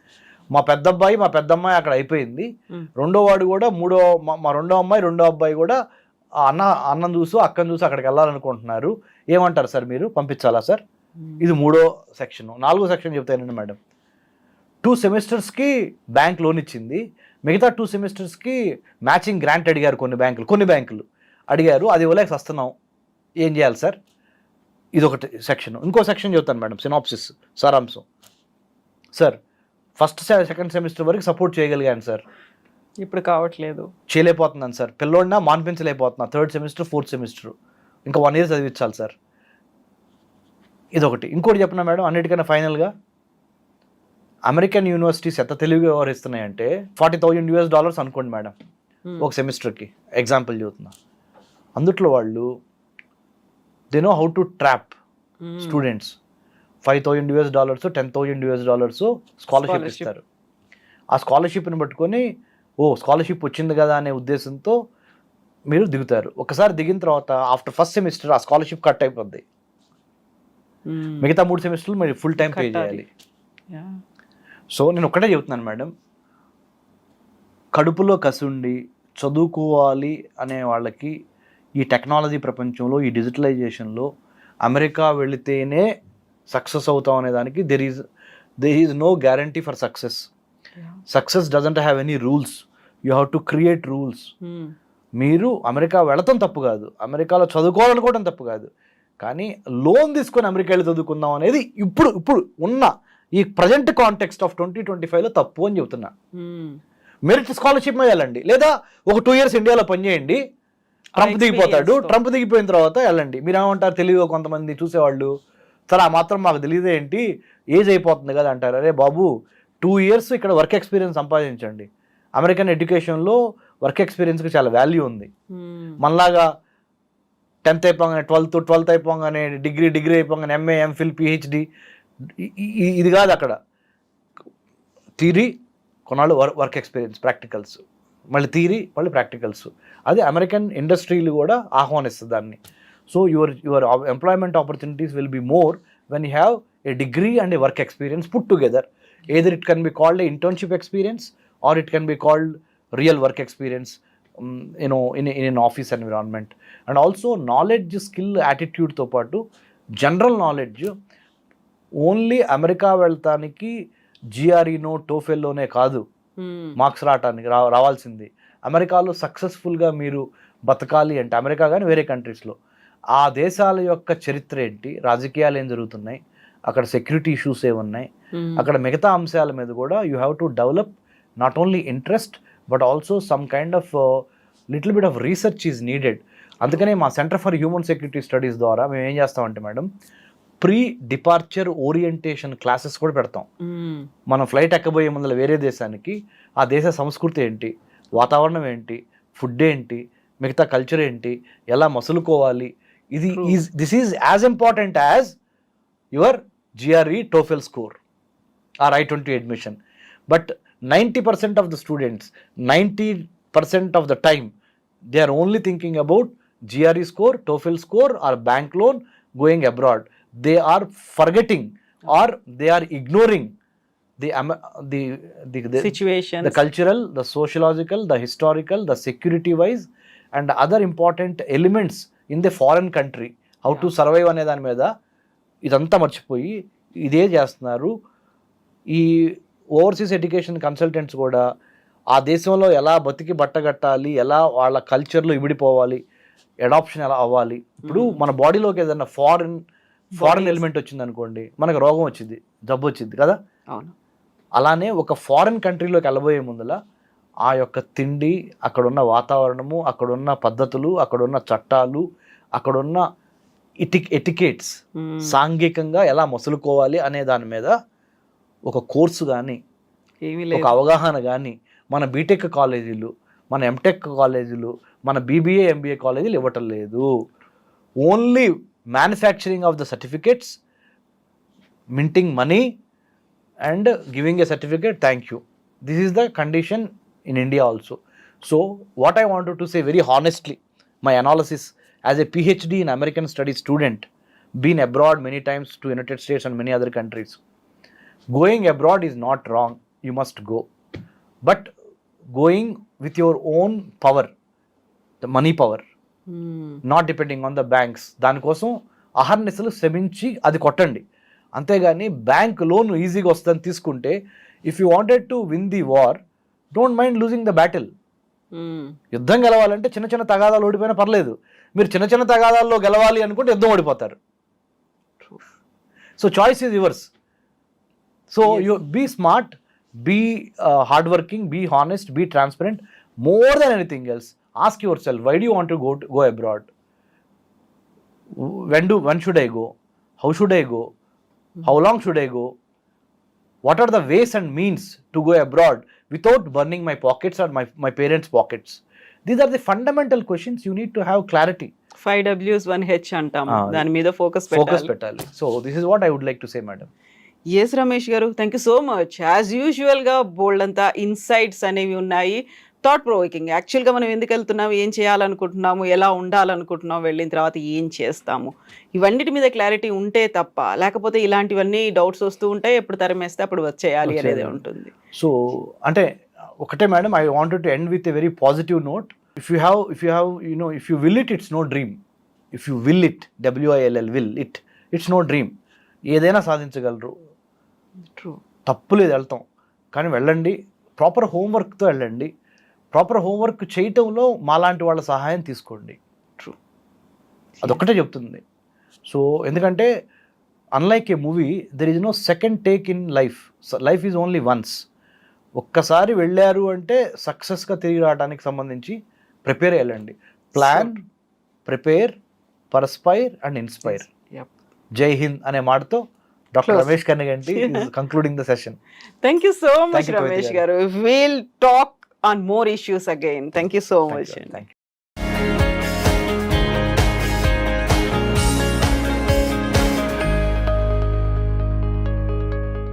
మా పెద్దమ్మాయి మా పెద్దమ్మాయి అక్కడ అయిపోయింది, రెండో వాడు కూడా మా రెండో అబ్బాయి కూడా అన్నం చూసి అక్కని చూసి అక్కడికి వెళ్ళాలనుకుంటున్నారు, ఏమంటారు సార్ మీరు, పంపించాలా సార్. ఇది 3వ సెక్షన్. 4వ సెక్షన్ చెప్తానండి మేడం, 2 సెమిస్టర్స్కి బ్యాంక్ లోన్ ఇచ్చింది, మిగతా 2 సెమిస్టర్స్కి మ్యాచింగ్ గ్రాంట్ అడిగారు కొన్ని బ్యాంకులు అడిగారు, అది ఇవ్వలేక వస్తున్నాం, ఏం చేయాలి సార్. ఇది ఒకటి సెక్షన్. ఇంకో సెక్షన్ చెప్తాను మేడం, సినాప్సిస్ సారాంశం. సార్ ఫస్ట్ సెకండ్ సెమిస్టర్ వరకు సపోర్ట్ చేయగలిగాను సార్, ఇప్పుడు కావట్లేదు, చేయలేకపోతున్నాను సార్, పిల్లోడినా మాన్పించలేకపోతున్నా, 3rd సెమిస్టర్ 4th సెమిస్టర్ ఇంకా 1 year చదివించాలి సార్. ఇదొకటి. ఇంకోటి చెప్పినా మేడం, అన్నిటికన్నా ఫైనల్గా అమెరికన్ యూనివర్సిటీస్ ఎంత తెలివిగా వ్యవహరిస్తున్నాయంటే, $40,000 అనుకోండి మేడం ఒక సెమిస్టర్కి, ఎగ్జాంపుల్ చెబుతున్నా. అందుట్లో వాళ్ళు they know how to trap students. $5,000 $10,000 scholarship ఇస్తారు. ఆ స్కాలర్షిప్ని పట్టుకొని స్కాలర్షిప్ వచ్చింది కదా అనే ఉద్దేశంతో మీరు దిగుతారు. ఒకసారి దిగిన తర్వాత ఆఫ్టర్ ఫస్ట్ సెమిస్టర్ ఆ స్కాలర్షిప్ కట్ అయిపోద్ది, మిగతా 3 సెమిస్టర్లు మరి ఫుల్ టైం పే చేయాలి. సో నేను ఒక్కటే చెబుతున్నాను మేడం, కడుపులో కసుండి చదువుకోవాలి అనే వాళ్ళకి ఈ టెక్నాలజీ ప్రపంచంలో, ఈ డిజిటలైజేషన్లో అమెరికా వెళితేనే సక్సెస్ అవుతాం అనే దానికి there is no guarantee for success. Success doesn't have any rules, you have to create rules. మీరు అమెరికా వెళతాం తప్పు కాదు, అమెరికాలో చదువుకోవాలనుకోవడం తప్పు కాదు, కానీ లోన్ తీసుకొని అమెరికా వెళ్ళి చదువుకుందాం అనేది ఇప్పుడు ఉన్న ఈ ప్రజెంట్ కాంటెక్స్ట్ ఆఫ్ 2025లో తప్పు అని చెబుతున్నా. మెరిట్ స్కాలర్షిప్ మీద వెళ్ళండి, లేదా ఒక 2 years ఇండియాలో పనిచేయండి, ట్రంప్ దిగిపోతాడు, ట్రంప్ దిగిపోయిన తర్వాత వెళ్ళండి. మీరు ఏమంటారు, తెలివిగా కొంతమంది చూసేవాళ్ళు, సరే ఆ మాత్రం మాకు తెలియదు ఏంటి, ఏజ్ అయిపోతుంది కదా అంటారు. అరే బాబు, 2 years ఇక్కడ వర్క్ ఎక్స్పీరియన్స్ సంపాదించండి, అమెరికన్ ఎడ్యుకేషన్లో వర్క్ ఎక్స్పీరియన్స్కి చాలా వాల్యూ ఉంది. మనలాగా 10th అయిపోగానే 12th అయిపోగానే డిగ్రీ అయిపోగానే ఎంఏ ఎంఫిల్ పిహెచ్డి ఇది కాదు. అక్కడ థియరీ కొన్నాళ్ళు వర్క్ ఎక్స్పీరియన్స్ ప్రాక్టికల్స్, మళ్ళీ థియరీ మళ్ళీ ప్రాక్టికల్స్. అది అమెరికన్ ఇండస్ట్రీలు కూడా ఆహ్వానిస్తుంది దాన్ని. So your employment opportunities will be more when you have a degree and A work experience put together. either it can be called a internship experience or it can be called real work experience, in an office environment. And also knowledge, skill, attitude తో పాటు general knowledge only America వెళ్తానికి జిఆర్ఈనో టోఫెల్లోనే కాదు marks రావాల్సింది. అమెరికాలో సక్సెస్ఫుల్గా మీరు బతకాలి అంటే America కానీ వేరే కంట్రీస్లో ఆ దేశాల యొక్క చరిత్ర ఏంటి, రాజకీయాలు ఏం జరుగుతున్నాయి, అక్కడ సెక్యూరిటీ ఇష్యూస్ ఏమున్నాయి, అక్కడ మిగతా అంశాల మీద కూడా you have to develop not only interest but also some kind of little bit of research is needed. అందుకనే మా centre for human security studies ద్వారా మేము ఏం చేస్తామంటే madam, pre departure orientation classes కూడా పెడతాం. మనం ఫ్లైట్ ఎక్కబోయే ముందర వేరే దేశానికి ఆ దేశ సంస్కృతి ఏంటి, వాతావరణం ఏంటి, ఫుడ్ ఏంటి, మిగతా కల్చర్ ఏంటి, ఎలా మసులుకోవాలి, this is as important as your GRE TOEFL score or I-20 admission. But 90% of the students, 90% of the time, they are only thinking about GRE score, TOEFL score or bank loan going abroad. They are forgetting or they are ignoring the situation, the cultural, the sociological, the historical, the security wise and other important elements in the foreign country. How to survive అనే దాని మీద ఇదంతా మర్చిపోయి ఇదే చేస్తున్నారు. ఈ overseas education consultants కూడా ఆ దేశంలో ఎలా బతికి బట్టగట్టాలి, ఎలా వాళ్ళ కల్చర్లో ఇమిడిపోవాలి, అడాప్షన్ ఎలా అవ్వాలి. ఇప్పుడు మన బాడీలోకి ఏదైనా ఫారెన్ ఎలిమెంట్ వచ్చింది అనుకోండి, మనకు రోగం వచ్చింది, జబ్బు వచ్చింది కదా. అలానే ఒక ఫారెన్ కంట్రీలోకి వెళ్ళబోయే ముందల ఆ యొక్క తిండి, అక్కడున్న వాతావరణము, అక్కడున్న పద్ధతులు, అక్కడున్న చట్టాలు, అక్కడున్న ఎటికేట్స్, సాంఘికంగా ఎలా మసులుకోవాలి అనే దాని మీద ఒక కోర్సు కానీ ఒక అవగాహన కానీ మన బీటెక్ కాలేజీలు, మన ఎంటెక్ కాలేజీలు, మన BBA MBA కాలేజీలు ఇవ్వటం లేదు. Only manufacturing of the certificates, minting money and giving a certificate, thank you. This is the condition in India also. So what I wanted to say very honestly, my analysis as a PhD in American studies student, been abroad many times to United States and many other countries. Going abroad is not wrong, you must go. But going with your own power, the money power, not depending on the banks. దానికోసం అహర్నిశలు శ్రమించి అది కొట్టండి. అంతేగాని bank loan ఈజీగా వస్తుందని తీసుకుంటే, if you wanted to win the war, don't mind losing the battle. యుద్ధం గెలవాలంటే చిన్న చిన్న తగాదాలు ఓడిపోయినా పర్లేదు. మీరు చిన్న చిన్న తగాదాల్లో గెలవాలి అనుకుంటే యుద్ధం ఓడిపోతారు. So choice is yours. So you be smart, be hard working, be honest, be transparent. More than anything else, ask yourself, why do you want to go abroad? When should I go? How should I go? How long should I go? What are the ways and means to go abroad without burning my pockets or my parents' pockets? These are the fundamental questions. You need to have clarity. 5 Ws 1 H అంటాం, దాని మీద focus పెట్టాలి. So this is what I would like to say, madam. Yes Ramesh గారు, thank you so much. As యూజువల్గా bold అంతా insights అనేవి ఉన్నాయి, thought provoking. యాక్చువల్గా మనం ఎందుకు వెళ్తున్నాము, ఏం చేయాలనుకుంటున్నాము, ఎలా ఉండాలనుకుంటున్నాము, వెళ్ళిన తర్వాత ఏం చేస్తాము, ఇవన్నిటి మీద క్లారిటీ ఉంటే తప్ప, లేకపోతే ఇలాంటివన్నీ డౌట్స్ వస్తూ ఉంటాయి, ఎప్పుడు తరిమేస్తే అప్పుడు వచ్చేయాలి అనేది ఉంటుంది. సో అంటే ఒకటే madam, I wanted to end with a very positive note. If you have if you will it's no dream. If you will it, WILL, it's no dream. ఏదైనా సాధించగలరు, తప్పులేదు, వెళ్తాం. కానీ వెళ్ళండి, ప్రాపర్ హోంవర్క్తో వెళ్ళండి. ప్రాపర్ హోంవర్క్ చేయటంలో మాలాంటి వాళ్ళ సహాయం తీసుకోండి. అదొక్కటే చెప్తుంది. సో ఎందుకంటే unlike a movie, there is no second take in life. Life is only once. ఒక్కసారి వెళ్ళారు అంటే సక్సెస్గా తిరిగి రావడానికి సంబంధించి ప్రిపేర్ అయ్యండి. Plan, prepare, perspire and inspire. Jai Hind అనే మాటతో doctor Ramesh Kannaganti concluding the session. Thank you so much Ramesh గారు. Will talk on more issues again. Thank you so much. Thank you.